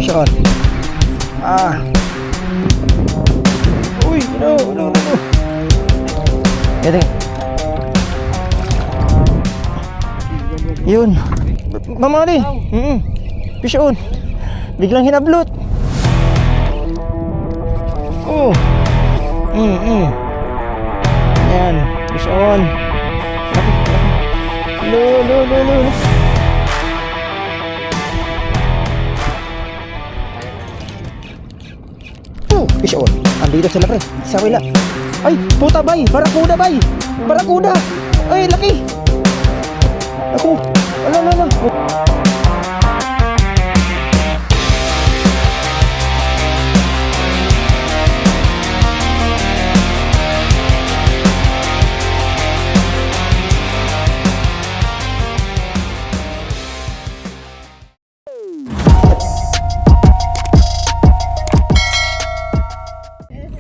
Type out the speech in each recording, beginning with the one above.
Shot. Ah. Uy, no. Ito. Yun. Mamali. Fish on. Biglang hinablot. Oh. Yan. Fish on. Lo. Fish on. Andito sila pre. Sa wala. Ay, puta bay. Barakuda bay. Barakuda. Ay, laki. Ako. Ala.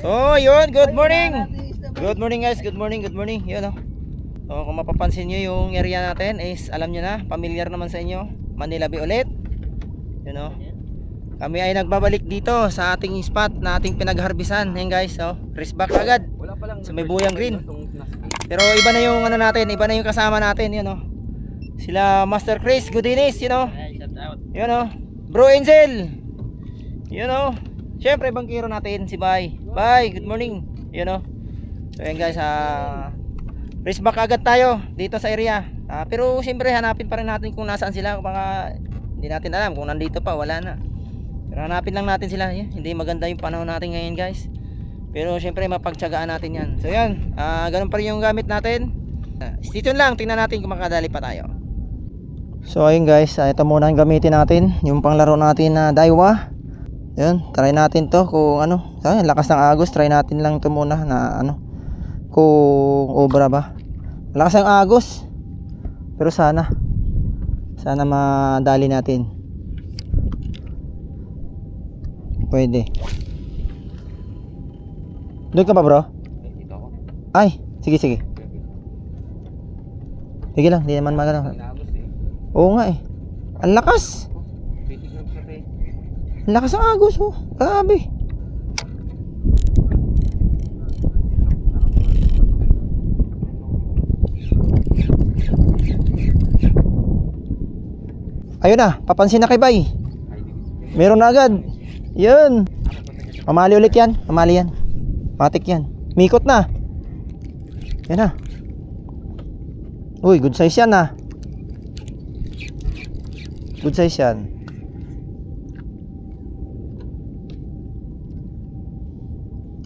So, yun, good morning. Good morning guys, good morning. Yun So, kung mapapansin nyo yung area natin is, alam nyo na, familiar naman sa inyo, Manila Bay ulit. Yun Kami ay nagbabalik dito sa ating spot na ating pinagharbisan. Yan guys, wristback agad. So, may buyang green. Pero iba na yung ano natin, iba na yung kasama natin, yun Sila Master Chris Gudinis, Yun Bro Angel. Yun Siyempre, bangkero natin si Bay. Bay, good morning. So yan guys, wristback agad tayo dito sa area. Pero siyempre hanapin pa rin natin kung nasaan sila. Baka hindi natin alam kung nandito pa, wala na. Pero hanapin lang natin sila. Hindi maganda yung panahon natin ngayon guys. Pero siyempre mapagtsagaan natin yan. So yan, ganun pa rin yung gamit natin. Stay tuned lang, tingnan natin kung makadali pa tayo. So ayun guys, ito muna yung gamitin natin. Yung panglaro natin na Daiwa. Yun, try natin to kung lakas ng agos, try natin lang to muna na kung obra ba. Lakas ng agos. Pero sana madali natin. Pwede. Doon ka pa bro? Dito ako. Ay, sige. Sige lang, hindi naman magano. Oo nga Ang lakas. Lakas ng agos grabe. Ayun na, papansin na kay Bay. Meron na agad. Yun. Mamali ulit yan. Matik yan. Mikot na. Yan na. Uy, good size yan Good size yan.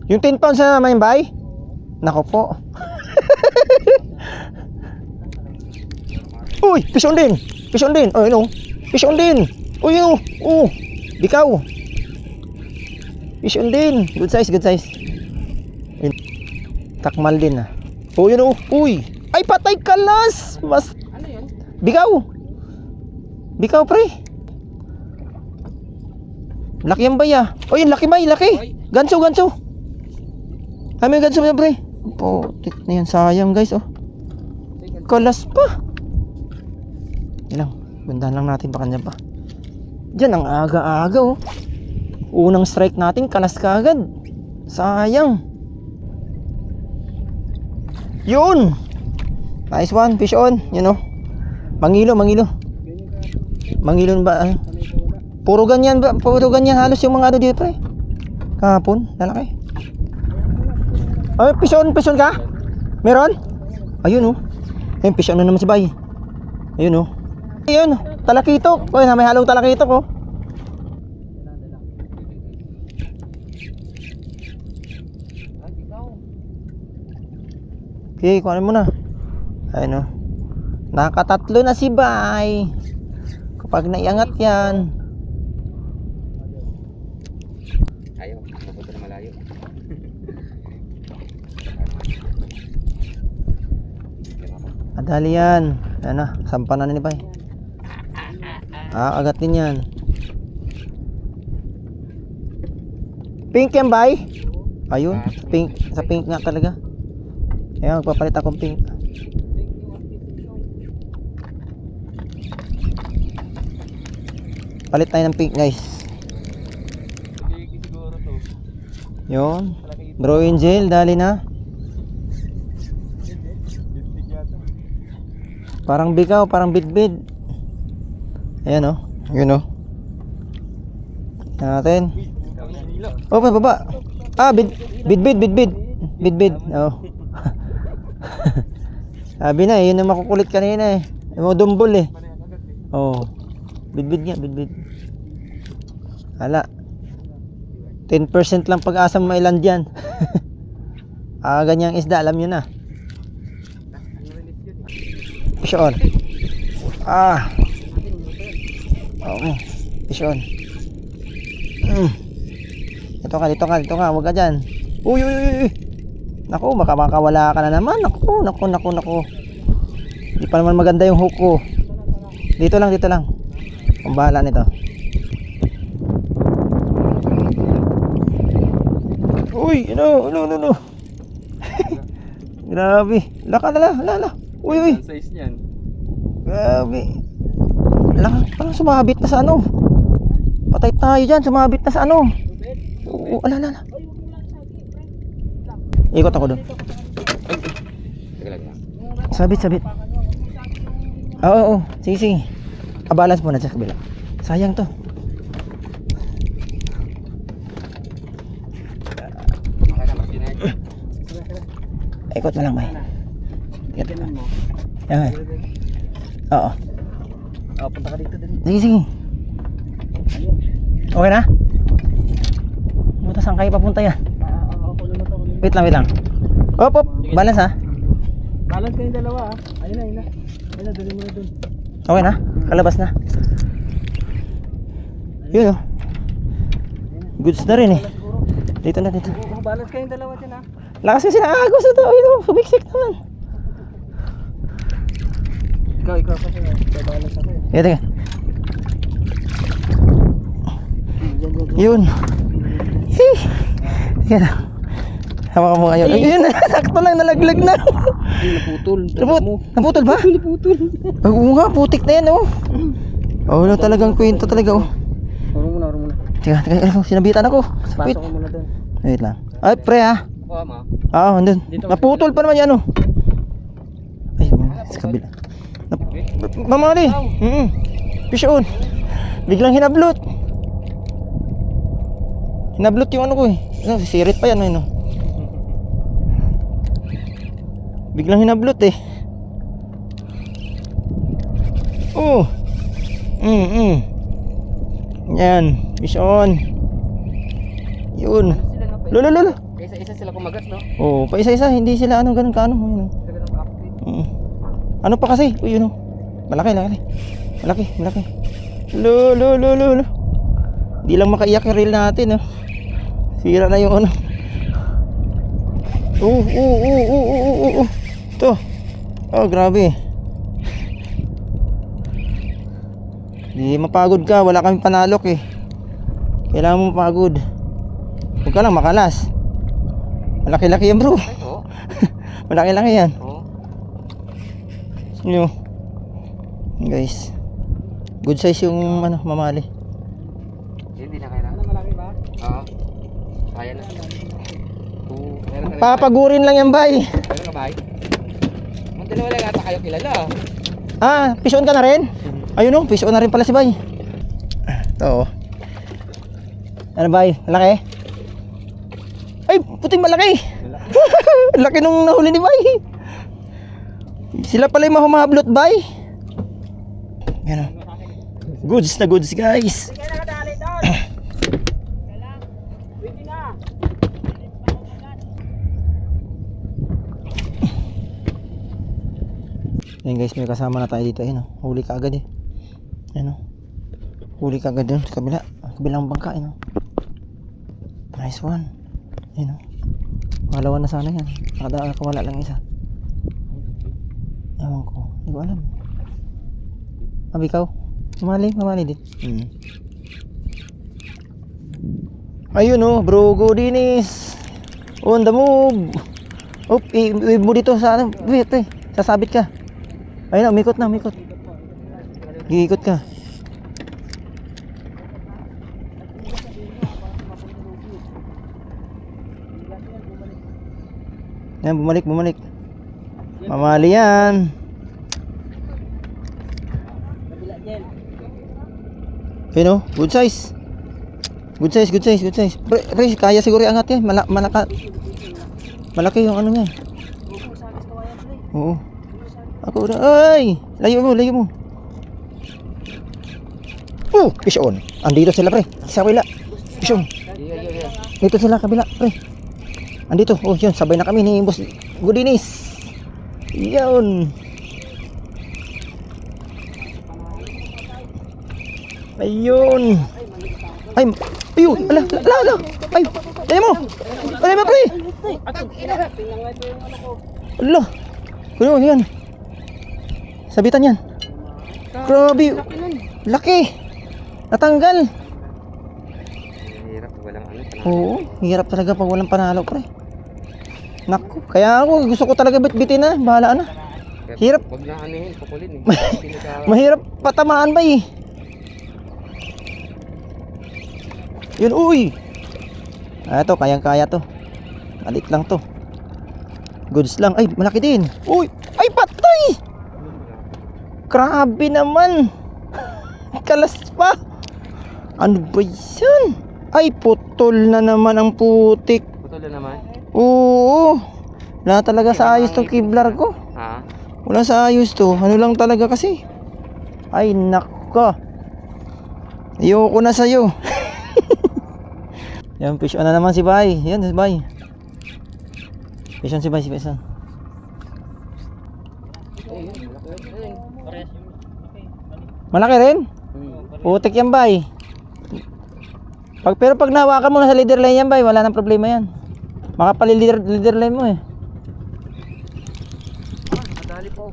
Yung 10 pounds na naman yung Bay? Nako po. Uy, fish on din. Fish on din. Uy, bikaw. Fish on din. Good size. Takmal din yun Uy. Ay, patay kalas. Mas ano yun? Bikaw pre. Laki yan Bay Uy, laki Bay, laki. Ganso. Ay, may ganso na pre. Tik na yan, sayang guys Kalas pa. Yan lang, bundahan lang natin pa kanya pa. Diyan ang aga-aga Unang strike natin, kalas ka agad. Sayang. Yun. Nice one, fish on. Mangilo ba? Puro ganyan halos yung mga dito pre. Kahapon, lalaki. Ay, pison ka? Meron? Ayun Ayun, pison na naman si Bay. Ayun Ayun, talakitok. Uy, may halong talakitok Okay, kuhanin mo na. Ayun Nakatatlo na si Bay. Kapag naiangat yan. Ayaw, mapunta na malayo. Madali yan. Ayan sampa na ni Bay. Agat din yan. Pink yan Bay? Ayun, sa pink nga talaga. Ayan, magpapalit akong pink. Palit tayo ng pink guys. Yun. Bro Angel, dali na. Parang bikaw, parang bidbid. Ayan oh. Yun oh. Natin. Oh, baba. Ah, bidbid. Oh. Sabi na eh, yun ang makukulit kanina eh. Yung mga dumbol eh. Oh. Bidbid. Hala. 10% lang pag-asa mailand yan. Ganyang isda, alam nyo na. Fish on. Oo. Fish on. Dito ka. Huwag ka dyan. Uy. Naku, baka makawala ka na naman. Naku. Hindi pa naman maganda yung hook ko. Dito lang. Ang bahala nito. Uy, no. Grabe. Lala. Uy. Size niyan. Grabe. Parang sumabit na sa ano. Patay tayo dyan, sumabit na sa ano. Ala. Ikot ako doon. Sabit. Oo. Sige. Balance muna sa kabila. Sayang to. Ikot mo lang, bay. Yan. Oo. Punta ka dito din. Sige. Okay na? Buta, saan kayo papunta yan? Wait lang. Op. Balance ha? Balance kayong dalawa ah. Ayun na. Dali mo na dun. Okay na? Kalabas na? Yun oh. Goods na rin eh. Dito na. Balance kayong dalawa dyan ah. Lakas kasi naagos ito. Ayun oh. Sumiksik naman. Ikaw pa siya. Balance ako eh. Teka. Yun. Yan. Hawa ka mo ngayon. Ayun na. Sakto lang. Nalaglag na. Naputol ba? Naputol. Oo nga. Putik na yan oh. Wala talagang kwento talaga oh. Harong muna. Teka. Sinabitan ako. Wait. Pasok ko muna dun. Wait lang. Ay pre ha. Oo ma. Andun. Naputol pa naman yan oh. Ay, sa kabila. Mamali. Fish on. Biglang hinablot yung ano ko eh. Sirit pa yan eh no. Biglang hinablot eh. Oh. Yan. Fish on. Yun. Lolo. Isa sila kumagat no? Oh, pa isa-isa. Hindi sila ganun kaano. Yun. Ano pa kasi? Uy, yun oh. Malaki. Lo. Di lang makaiyak yung reel natin oh. Sira na yung ano. Ito. Oh, grabe. Di mapagod ka, wala kami panalok eh. Kailangan mo mapagod. Huwag ka lang makalas. Malaki-laki yan bro. Oo. Malaki-laki yan. Oo. Nyo. Guys. Good size yung mamali. Hindi na kailangan. Malaki ba? Oo. Kaya na. Papagurin lang yan bay. Meron ka bay? Ang dalawa lang ata kayo kilala. Fish on ka na rin? Ayun fish on na rin pala si bay. Ito. Ano bay? Malaki? Ay, puting malaki. Laki nung nahuli ni bay. Sila pala yung mahumablot bay. Yan o. Goods na goods guys. Yan guys, may kasama na tayo dito. Ayun o, huli ka agad eh. Ayun o, huli ka agad dun sa kabila. Kabilang bangka. Ayun o, nice one. Ayun o, pangalawa na sana yan. Nakawala lang isa. Ewan ko, hindi ko alam. Ikaw? Mamali din. Ayun o, bro, go dinis. On the move. I-wave mo dito sa ano. Wait, sasabit ka. Ayun na, umikot. Giikot ka. Yan, bumalik. Mamali yan. Yun o, good size. Good size. Pre, kaya siguro iangat yan. Malaki yung ano niya. Oo. Ako udah. Ay! Layo mo. Fish on. Andito sila, pre. Sa kabila. Fish on. Dito sila kabila, pre. Andito. Oh, yun. Sabay na kami ni Boss Gudinis. Yun. Ayun. Ayun. Ala. Ay. Dali mo, pre. Ala. Kuno yan. Sabitan yan. Grabe. Laki. Natanggal. Hirap, walang ano. Oo, hirap talaga pag walang panalo, pre. Naku, kaya ako gusto ko talaga bitbitin na, bahala na. Hirap. Huwag na anihin, kukulin eh. Mahirap patamaan ba eh. Yun, uy. Ito, kayang-kaya to. Alit lang to. Goods lang. Ay, malaki din. Uy, ay patay. Grabe naman. Kalas pa. Ano ba yan? Ay, putol na naman ang putik. Putol na naman? Oo. Wala talaga sa ayos to kiblar ko. Ha? Wala sa ayos to. Ano lang talaga kasi. Ay, nako. Ayoko na sa'yo. Yan, fish on na naman si Bay. Yan, si Bay. Fish on si Bay, Malaki rin? Putik yan, Bay. Pero pag nahawakan mo na sa leader line yan, Bay, wala nang problema yan. Makapali leader line mo eh. Madali po.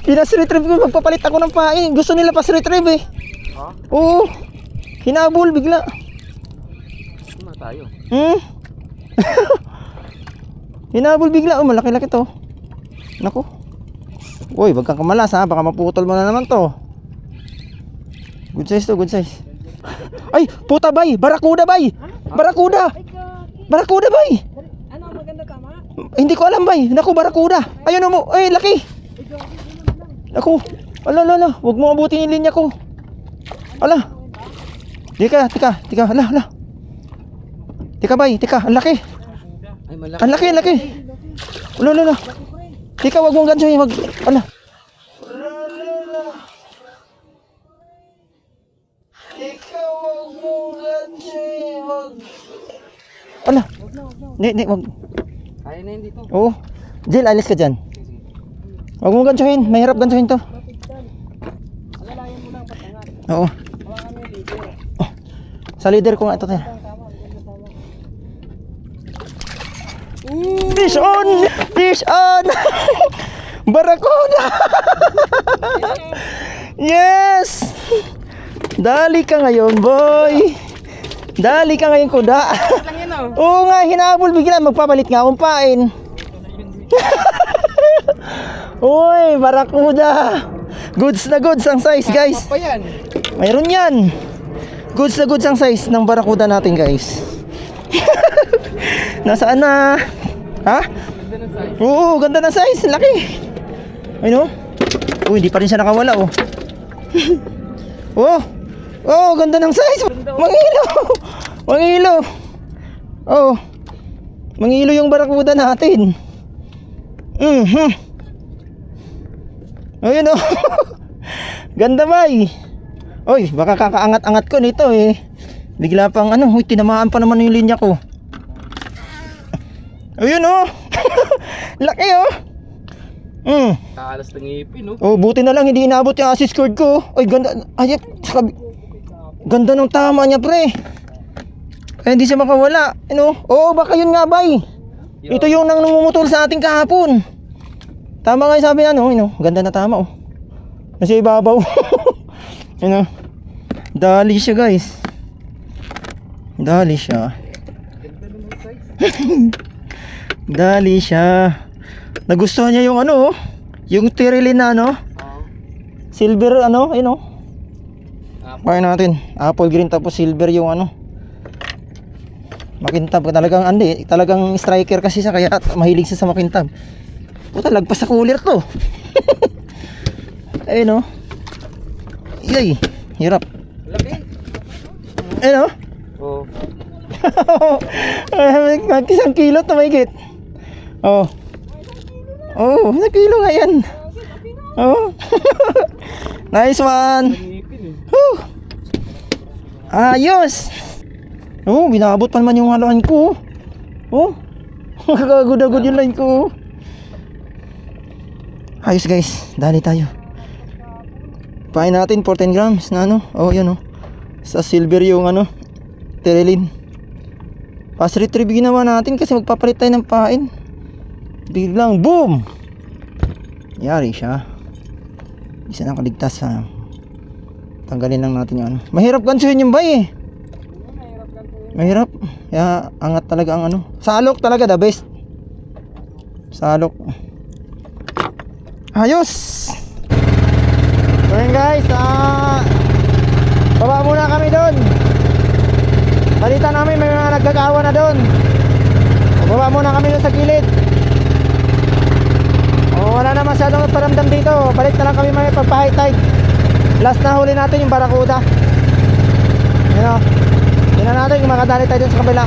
Pinas-retrieve ko, magpapalit ako ng pain. Gusto nila pas-retrieve eh. Ha? Oo. Hinabol bigla. Sima tayo. Hinabol bigla. Oh, malaki-laki to. Naku. Uy, wag kang kamalas ha. Baka maputol mo na naman to. Good size to, good size. Ay, puta Bay. Barakuda Bay. Barakuda. Barakuda Bay. Ano, maganda tama? Hindi ko alam Bay. Naku, barakuda. Ayun mo. Ay, laki. Naku. Ala. Wag mo abutin yung linya ko. Ala. Tika. Ala. Tika Bay, ang laki. Ay, malaki. Ang laki. Ala. Tika, wag mong gansoy, wag. Ala. Tika, wag mong gansoy, wag. Ala. Ni, wag. Kaya na yun dito. Oo. Jill, alis ka dyan. Wag mong gansohin, mahirap gansohin to. Alalayan mo lang patangat. Oo. Hawakan mo yung leader. Oh, sa leader ko nga ito kaya. Fish on! Barakuda! Yes! Dali ka ngayon, boy. Dali ka ngayon, kuda. Oo nga, hinabol bigla. Magpapalit nga akong pain. Uy, barakuda. Goods na goods ang size, guys. Pa yan. Mayroon yan. Goods na goods ang size ng barakuda natin, guys. Nasaan na? Ha? Oo, ganda ng size. Laki. Ayun, oh. Uy, hindi pa rin siya nakawala, oh. Oh, ganda ng size. Mangilo. Oh. Mangilo yung barakuda natin. Ayun, oh. Ganda ba eh. Uy, baka kakaangat-angat ko nito eh. Bigla pang huy, tinamaan pa naman yung linya ko. Ayun, oh. Laki, oh. Kaalas ng ngipin, no? Oh, buti na lang hindi inabot yung assist cord ko. Ay, ganda. Ay, ganda ng tama niya, pre. Ay, hindi siya makawala. Oo, baka yun nga, Bay. Ito yung nang namumutol sa ating kahapon. Tama nga yung sabi na, ganda na tama, oh. Nasa ibabaw. Dali siya, guys. Dali siya. Dali siya. Nagustuhan niya yung yung tirilin na silver Kaya natin apple green tapos silver yung Makintab talagang andi, talagang striker kasi siya kaya mahilig siya sa makintab. Puta, lagpas sa cooler to. Ayun oh. Yay, hirap. Laki. Ayun oh. Oo. Isang kilo to mahigit. Oh. Oh, isang kilo nga yan. Oh. Nice one. Whew. Ayos. Oh, binabot pa naman yung haluan ko. Oh. Makakagod-agod yung line ko. Ayos guys, dali tayo. Pain natin 14 grams na ano. Oh, yun oh. Sa silver yung ano, Terelin. Pass retrieve ginawa natin kasi magpapalit tayo ng pain. Biglang boom. Yari siya. Isa nang kaligtas ha. Tanggalin lang natin yung ano. Mahirap gansuhin yung bay eh. Mahirap. Kaya angat talaga ang ano. Salok talaga the best. Salok. Ayos. So yun guys, baba muna kami doon. Balita namin may mga nagkakawa na doon. Baba muna kami doon sa gilid. Wala na masyadong paramdam dito. Balik na lang kami may pagpa-high tide. Last na huli natin yung Barracuda. Yun o. Tingnan natin kung makadali tayo dun sa kabila.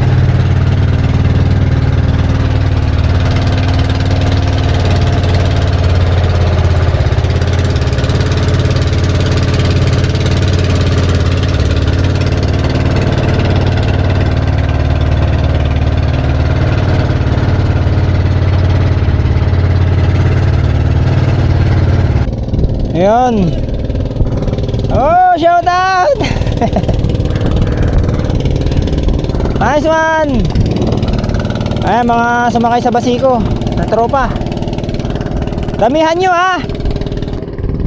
Ayan. Oh, shout out. Nice one. Ayan mga sumakay sa basiko na tropa. Damihan nyo ha.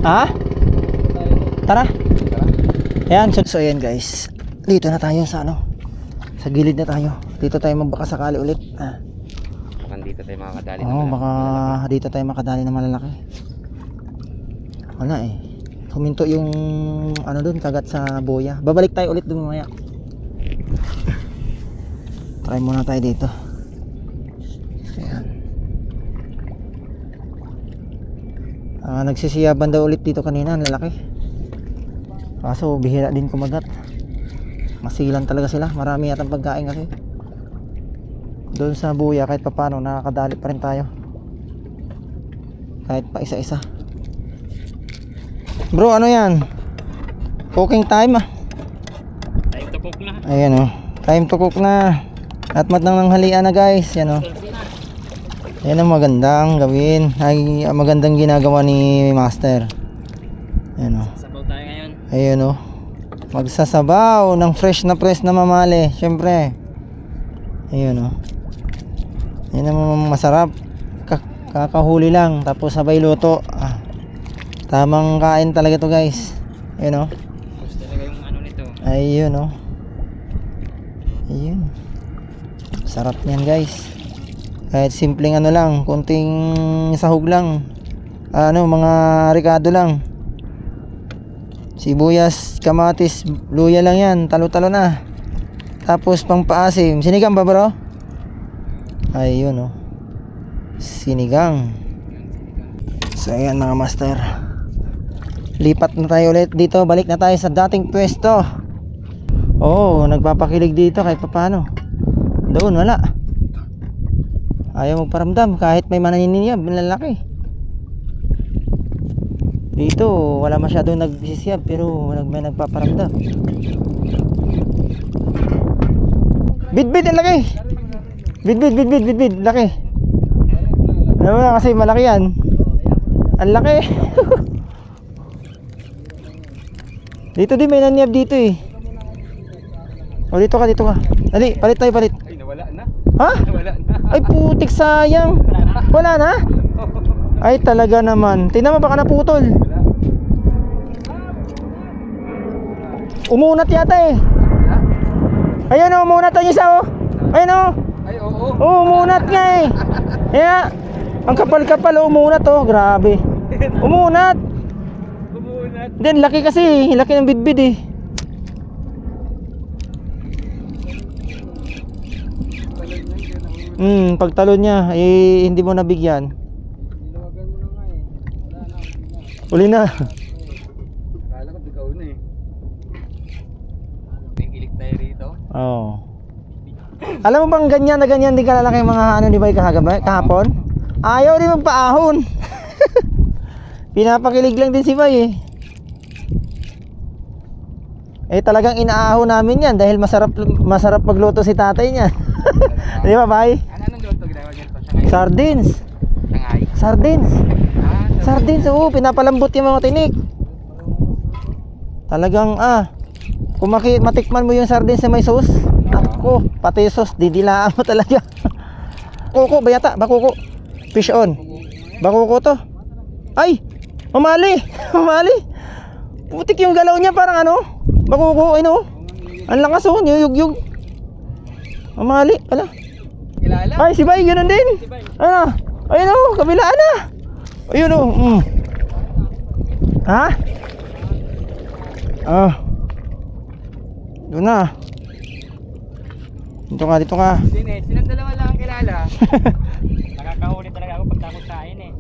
Ha? Tara. Ayan. So ayan guys, dito na tayo sa ano, sa gilid na tayo. Dito tayo magbakasakali ulit. Dito tayo makakadali Oo, baka dito tayo makadali ng malalaki. Wala eh. Huminto yung ano doon, kagat sa boya. Babalik tayo ulit doon mamaya. Try muna tayo dito. Ayan. Nagsisiyaban daw ulit dito kanina, ang lalaki. Kaso bihira din kumagat. Masilan talaga sila. Marami yatang pagkain kasi. Doon sa buya kahit pa paano nakakadali pa rin tayo. Kahit pa isa-isa. Bro, ano yan? Cooking time ah. Time to cook na. Ayan oh. Time to cook na. At mat nang halian na guys. Yan oh. Yan ang magandang gawin. Ay, magandang ginagawa ni Master. Ayan oh. Sabaw tayo ngayon. Ayan oh. Magsasabaw ng fresh na mamali. Syempre. Ayan oh. Yan ang masarap. Kakahuli lang. Tapos sabay luto. Tamang kain talaga to guys. Ayun oh. Gusto talaga yung ano nito. Ayun oh. Ayun. Sarap niyan guys. Kahit simpleng ano lang, kunting sahog lang. Ano, mga ricado lang. Sibuyas, kamatis, luya lang yan. Talo-talo na. Tapos pang paasim. Sinigang ba bro? Ayun oh. Sinigang. So ayan mga master. Lipat na tayo ulit dito. Balik na tayo sa dating pwesto. Oh, nagpapakilig dito kahit paano. Doon wala. Ayaw magparamdam kahit may mananiniyab, lalaki. Dito wala masyadong nagsisiyab pero may nagpaparamdam. Bid ang laki. Bid laki. Ano ba kasi malaki yan. Ang laki. Dito din may naniyab dito eh. O dito ka. Dali, palit tayo. Ay, nawala na. Ha? Nawala na. Ay putik sayang. Wala na? Ay talaga naman. Tingnan mo baka naputol. Umunat yata eh. Ayun o, umunat ang isa o. Ayun o. Ay, oo. Oo, umunat nga eh. Kaya, ang kapal-kapal umunat o. Grabe. Umunat. Umunat. Then laki kasi, laki ng bidbid eh. Pagtalon niya, eh, hindi mo nabigyan. Nilawagan mo na nga eh. Wala na, Uli na. Akala ko bigaw na eh. Nakikilig tayo rito. Oo. Alam mo bang ganyan na ganyan din kalalaki yung mga ano ni Bay kahapon? Ayaw din magpaahon. Pinapakilig lang din si Bay eh. Eh talagang inaahon namin yan dahil masarap magluto si tatay niya. Di ba, Bay? Ano nang luto ginagawa niya ito? Sangay? Sardines. Sangay? Sardines. Ah, Sardines, oo, pinapalambot yung mga tinik. Talagang kung matikman mo yung sardines na may sauce, ako, pati sauce, didilaan mo talaga. Kuko, bayata, bakuko. Fish on. Bakuko to. Ay, mamali. Mamali. Putik yung galaw niya parang ano, bakuko, ano. Ang lakas oh, niyugyug. Mamali, pala. kilala? Ay, si Bay, ganoon din. Ano? Ayun oh, kabilaan na. Ayun oh. Ha? Doon na. Dito ka, dito ka. Hindi eh, silang dalawa lang ang kilala. Nakakahuli talaga ako pag takot kain eh.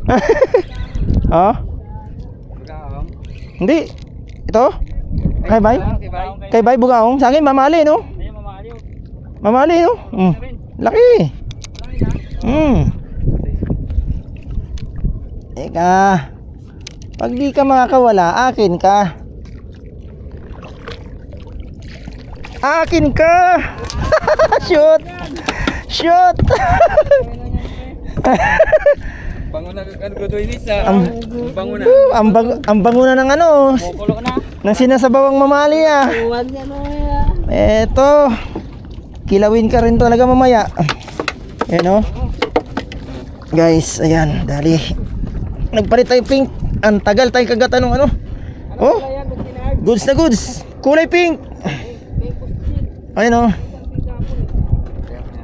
Bugaong. Hindi. Ito? Kay Bay? Kay Bay? Kay Bay bugaong. Sa akin, mamali, no? Ayun, mamaliw. Mamali, no? Laki. Teka. Pag di ka makakawala, akin ka. Akin ka. Shoot. Shoot. Bango na ano ko doon isa. Bango na. Ang bango na ng ano. Kukulo na. Nang sinasabawang mamali ah. Uwan yan o yan. Eto. Kilawin ka rin talaga mamaya. Ayan o. Guys, ayan. Dali. Nagpalit tayo pink. Ang tagal tayo kagata nung ano. Oh. Ayan, ba't kinahag? Goods na goods. Kulay pink. Ayan o.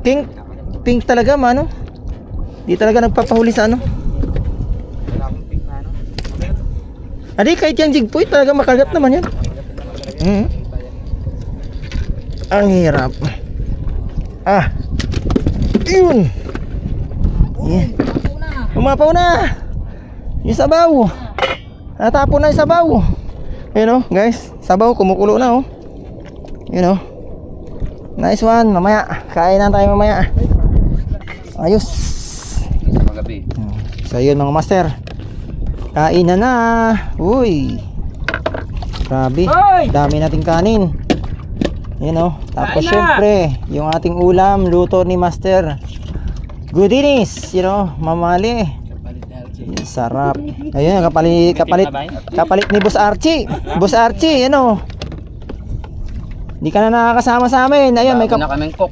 Pink. Pink talaga mano. Di talaga nagpapahuli sa ano. Wala akong pink na ano. Adi kahit yung jigpoy talaga makagat naman yan. Ang hirap. Yun. Yeah. Umapaw na. Yung sabaw. Natapon na yung sabaw. Ayun o guys. Sabaw kumukulo na o. Yun o. Nice one. Mamaya. Kain na tayo mamaya. Ayos. Sa magabi. So yun mga master. Kain na na. Uy. Grabe. Hoy! Dami nating kanin. Yun o. Tapos Kain na! syempre, yung ating ulam, luto ni master. Goodies. You know, mamali. Sarap. Ayun, kapalit ni Boss Archie. Boss Archie, yan o. Hindi ka na nakakasama sa amin. Ayun, Bago na kaming cook.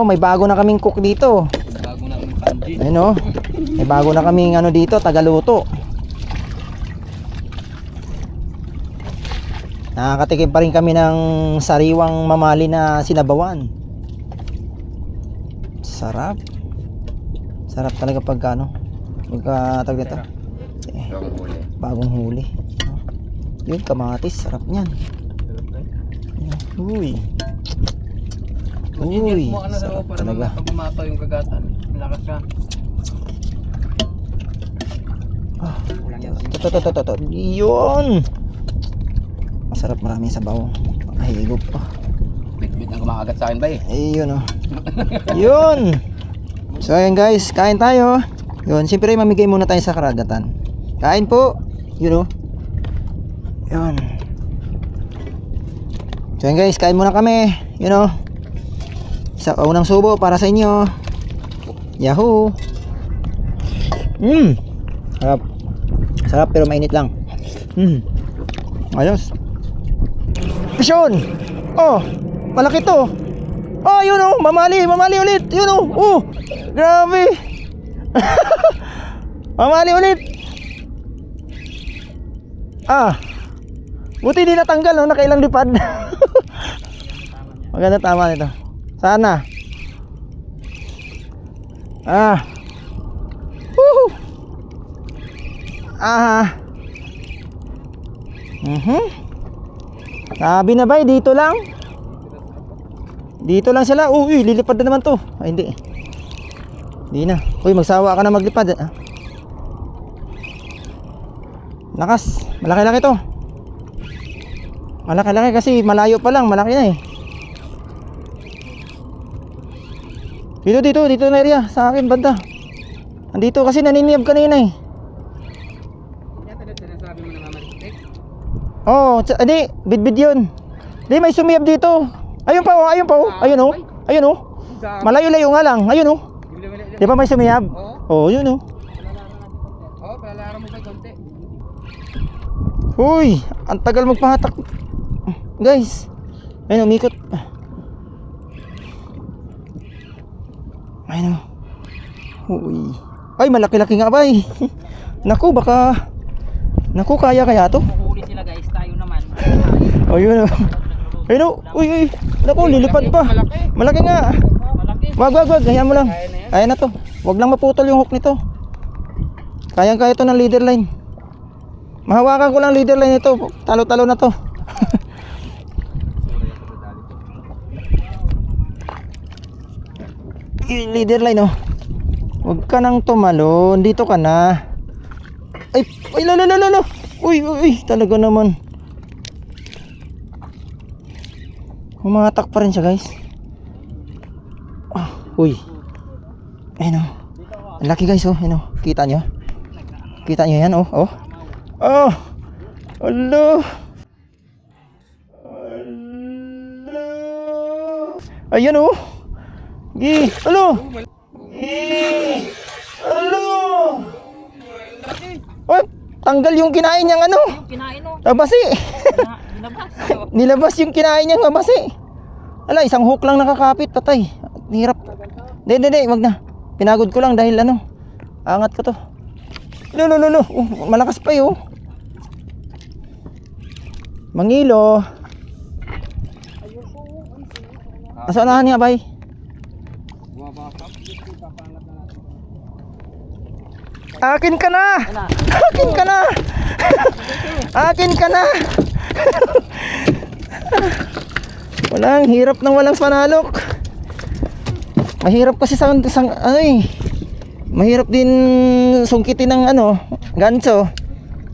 may bago na kaming cook dito. Bago na kaming kanji. Ayun o. May bago na kaming ano dito, tagaluto. Nakakatikim pa rin kami ng sariwang mamali na sinabawan. Sarap. Sarap talaga pagka ano. Pagka tawag nito. Bagong huli. Bagong huli. Yun, kamatis. Sarap niyan. Uy. Uy. Mo ano sa Sarap para talaga. pag umataw yung kagatan. Malakas ka. Kulang yan. Ito. Yun. Masarap, maraming sabaw. Higop pa. Bit-bit na kumakagat sa akin ba eh. Ayun o. Yun. So ayan guys, kain tayo. Yun, siyempre mamigay muna tayo sa karagatan. Kain po. Yun o. Yun. So ayan guys, kain muna kami. Yun o. Sa unang subo para sa inyo. Yahoo. Sarap. Sarap pero mainit lang. Ayos. Pisyon. Oh, malaki to. Oh, yun oh, mamali ulit. Yun oh. Oh, grabe. Mamali ulit. Buti di natanggal no, nakailang lipad. Maganda, tama nito. Sana. Woohoo. Sabi na ba, dito lang. Dito lang sila. Uy, lilipad na naman to. Ay, hindi. Di na. Uy, magsawa ka na maglipad. Ah. Lakas. Malaki-laki to. Malaki-laki kasi malayo pa lang. Malaki na eh. Dito na area. Sa akin banda. Andito kasi naniniyab kanina eh. Yan sinasabi mo na mamalitik. Oo, hindi. Bidbid yun. Di, may sumiyab dito. Ayun pa oh, ayun pa oh. Ayun oh. Ayun oh. Malayo-layo nga lang. Ayun oh. Di ba may sumiyab? Oo, yun oh. Oo, palalaran mo pa konti. Uy, ang tagal magpahatak. Guys. Ayun, umikot. Ayun. Uy. Ay, malaki-laki nga ba eh. Naku, baka kaya to? Huli sila guys, tayo naman. Oh, yun oh. Ayun oh. Uy. Naku, lilipad pa. Malaki nga. Malaki. Wag. Hayaan mo lang. Kaya na to. Wag lang maputol yung hook nito. Kayang-kaya to ng leader line. Mahawakan ko lang leader line ito. Talo-talo na to. Yung leader line oh. Huwag ka nang tumalon. Dito ka na. Ay, lalo. Uy, talaga naman. Humatak pa rin siya guys. Uy. Ayun oh. Ang laki guys oh. Ayun oh. Kita nyo? Kita nyo yan oh. Oh. Alo. Ayan oh. Gi. Alo. Oh, tanggal yung kinain niyang ano. Kinain oh. Abasi. Nilabas. Nilabas yung kinain niyang abasi. Ala, isang hook lang nakakapit, patay. Hirap. Hindi, wag na. Pinagod ko lang dahil ano. Angat ko to. Lolo. Malakas pa 'yo. Mangilo. Asa na niya, bay? Akin ka na. Akin ka na. Walang hirap ng walang panalok. Mahirap kasi sa ano eh. Mahirap din sungkitin ng ano, ganso.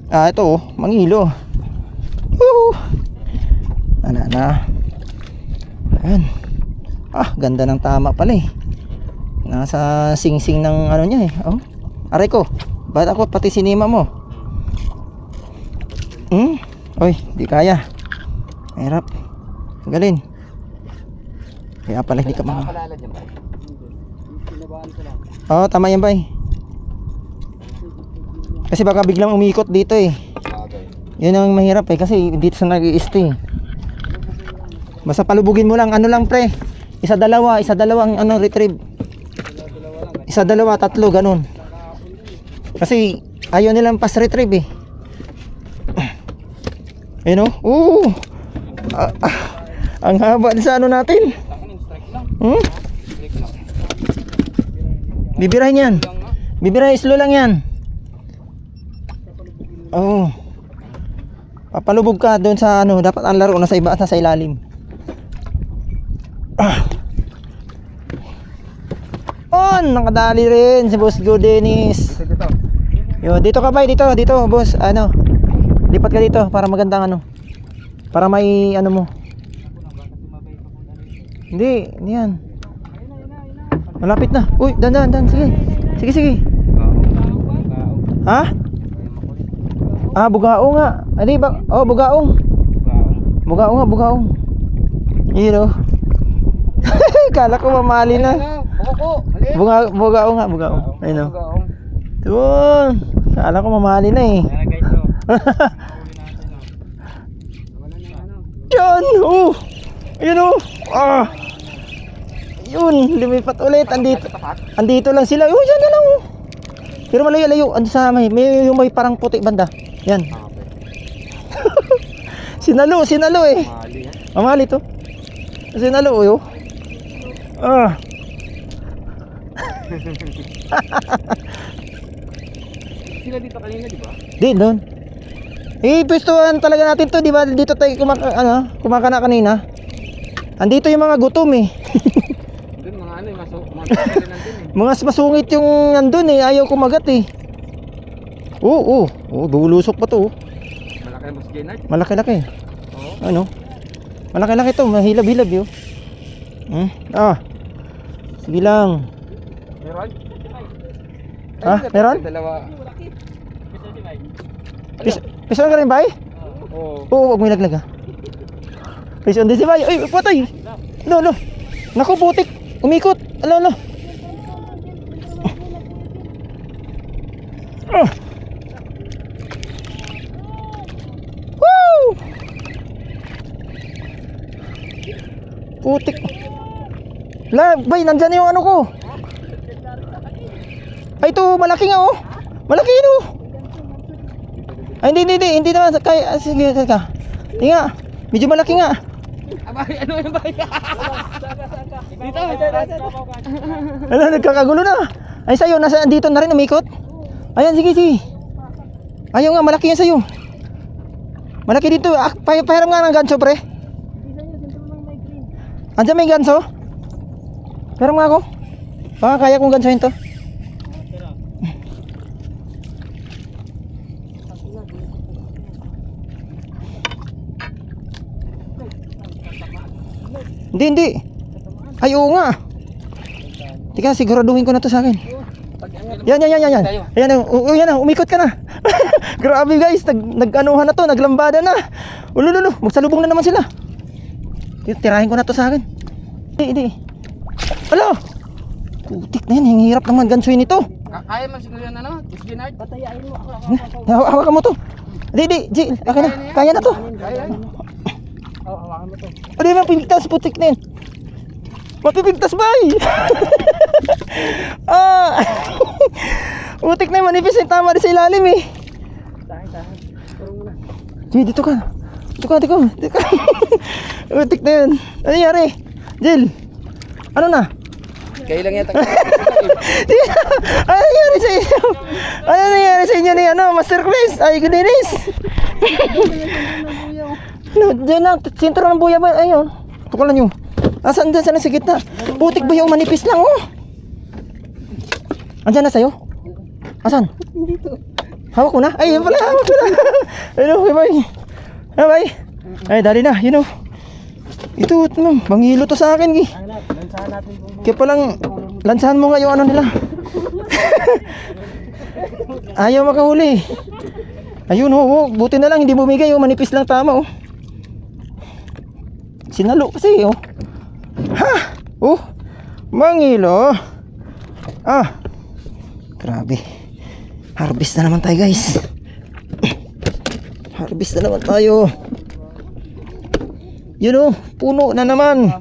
Ito oh, mangilo. Woo! Na. Ayan. Ganda ng tama pala eh. Nasa sing-sing ng ano niya eh. Oh. Aray ko. Ba't ako pati sinima mo? Oy, di kaya. Mahirap. Galing. Kaya pala hindi ka Nakapalala dyan ba? Oo, tama yan bay. Kasi baka biglang umikot dito eh. Yun ang mahirap eh. Kasi dito sa nag-i-stay. Basta palubugin mo lang. Ano lang pre? Isa dalawang ano, retrieve. Isa dalawa, tatlo, ganun. Kasi ayaw nilang pass retrieve eh. Ayun oh. Ang haba sa ano natin. Bibirahin yan. Bibirahin, slow lang yan. Oo. Papalubog ka doon sa ano. Dapat ang laro nasa iba at nasa ilalim. Nakadali rin si Boss Go Dennis. Yo, dito ka ba? Dito boss. Ano? Lipat ka dito para magandang ano. Para may ano mo. Hindi yan. Malapit na. Uy, dan. Sige. Ha? Bugao nga. Ano ba? Oh, bugaong. Bugaong. Yun oh. Kala ko mamali na. Bugaong nga. Ayun oh. Doon. Kala ko mamali na eh. Ayan guys oh. Yan oh. Ayun oh. Yun, lumipat ulit. Andito lang sila. Oh, yan na lang oh. Pero malayo-layo. Ando sa may parang puti banda. Yan. Sinalo eh. Mamali to. Sinalo oh. Sila dito kanina, di ba? Di doon. Pwestuhan talaga natin to, di ba? Dito tayo kumakana kanina. Andito yung mga gutom eh. Doon mga ano eh, masukit nandun eh. Mga masungit yung nandun eh, ayaw kumagat eh. Oo, bulusok pa to. Malaki ang boss Jenard. Malaki-laki. Oo. Ano? Malaki-laki to, mahilab-hilab yun. Sige lang. Meron? Ha? Meron? Dalawa. Piso ka rin ba eh? Oo. Oo, huwag mo ilaglag ha. Piso din si Bay. Ay, patay. No. Naku, putik. Umikot. Ano. Woo! Putik. Bay, nandyan yung ano ko. Ay, ito, malaki nga oh. Malaki yun oh. Ay, hindi naman. Kaya, sige, ka. Hindi nga. Medyo malaki nga. Abay, ano yung bay? Dito. Ano, nagkakagulo na. Ay, sa'yo, nasa dito na rin, umikot. Ayan, sige. Ayaw nga, malaki yan sa'yo. Malaki dito. Pahiram nga ng ganso, pre. Andiyan may ganso? Pahiram nga ako. Baka kaya kong gansohin to. Hindi. Ay, oo nga. Tika, siguraduhin ko na to sa akin. Yan. Yan, umikot ka na. Grabe guys, nag-anuhan na to, naglambada na. Ulululo, magsalubong na naman sila. Tirahin ko na to sa akin. Hindi. Alo! Putik na yan, ang hirap naman gansuin ito. Kaya man siguro yan ano, boss Jenard. Patayain mo ako. Hawakan mo to. Hindi, Jill, akin na. Kaya na to. Kaya. Hawakan mo to. Ano yung mapipigtas, putik na yan. Mapipigtas ba eh? Putik na yung manipis yung tama rin sa ilalim eh. Tahan. Jill, dito ka. Putik na yun. Ano nangyari? Jill, ano na? Kaya lang yata. Ano nangyari sa inyo? Ano nangyari sa inyo ni Master Chris? Ay, goodness. Diyan na, sintro ng buya ba? Ayun, tukulan nyo. Asan dyan? Sa gitna? Putik ba yung manipis lang oh? Andyan na sa'yo? Asan? Dito. Hawak ko na? Ay, yun pala, hawak ko na. Ayun, okay, bye. Bye. Ay, dali na, you know. Ito, manghilo to sa akin, Lansahan natin kung kaya palang, lansahan mo nga yung ano nila. Ayaw makahuli. Ayun, buti na lang, hindi bumigay, manipis lang tama, oh. Sinalo kasi, oh. Ha! Manghilo. Grabe. Harvest na naman tayo, guys. Harvest na naman tayo. Yun, puno na naman.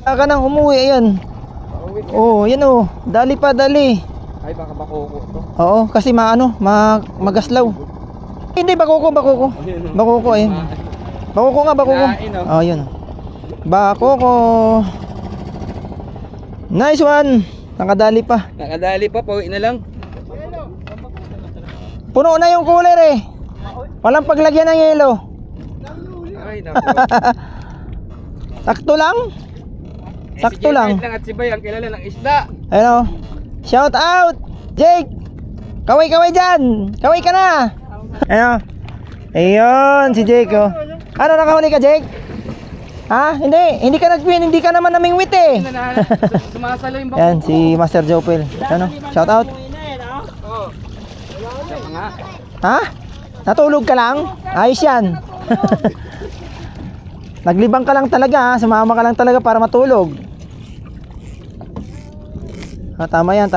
Aka nang umuwi, ayan. Yan dali pa, dali. Ay, baka bakuko to. Oo, kasi magaslaw. Hindi, bakuko. Bakuko, ayun. Bakuko nga. Yun. Bakuko. Nice one. Nakadali pa. Pauwi na lang. Puno na yung cooler eh. Walang paglagyan ng yelo. Ay, naku. Sakto lang. Sakto Si lang. Jenard lang at si Bay ang kilala ng isda. Ayun. Shout out, Jake. Kaway dyan. Kaway ka na. Ayun, si Jake oh. Ano, nakahuli ka, Jake? Ha? Hindi ka naman namingwit eh. Sumasalo yung Yan, si Master Jopel. Shout out. Siya nga. Ha? Natulog ka lang? Ayos yan. Naglibang ka lang talaga ha. Sumama ka lang talaga para matulog. Tama yan.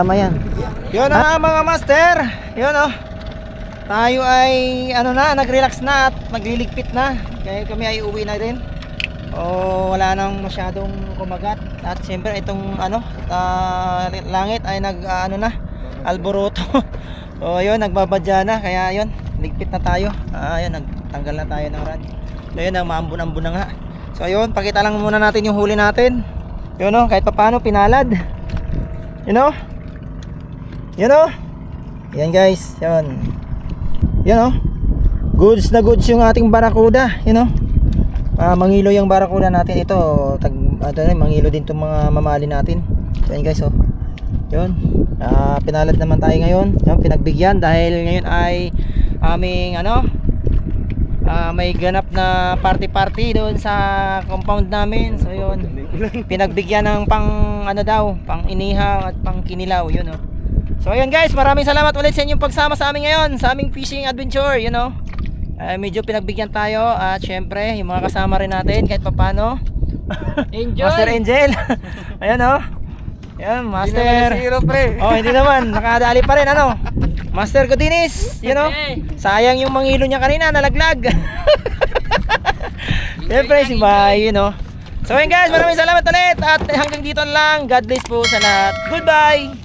Yun na mga master. Yun tayo ay nag-relax na at magliligpit na. Kaya kami ay uwi na rin. Wala nang masyadong kumagat. At siyempre itong langit ay alboroto. So ayun, nagbabadya na. Kaya ayun, ligpit na tayo. Ayun, nagtanggal na tayo ng rod. So ayun, maambun-ambun na nga. So ayun, pakita lang muna natin yung huli natin. Yun kahit papaano pinalad. Yun yan guys, yun goods na goods yung ating barakuda. mangilo yung barakuda natin. Ito, mangilo din itong mga mamali natin. So yun guys, oh. Yun. Pinalad naman tayo ngayon. Yun, pinagbigyan dahil ngayon ay aming may ganap na party doon sa compound namin. So yun, pinagbigyan ng pang pang inihaw at pang kinilaw, yun oh. So ayun guys, maraming salamat ulit sa inyong pagsama sa amin ngayon sa aming fishing adventure, you know. Medyo pinagbigyan tayo at syempre yung mga kasama rin natin kahit papano. Enjoy! Master Angel. Ayan oh. Yan, Master. Zero pre. Oh, hindi naman, nakadali pa rin Master Godinis, you know. Sayang yung mangilo niya kanina, nalaglag. Siyempre si Bay, you know. So ayun guys, maraming salamat ulit at hanggang dito lang. God bless po sa lahat. Goodbye.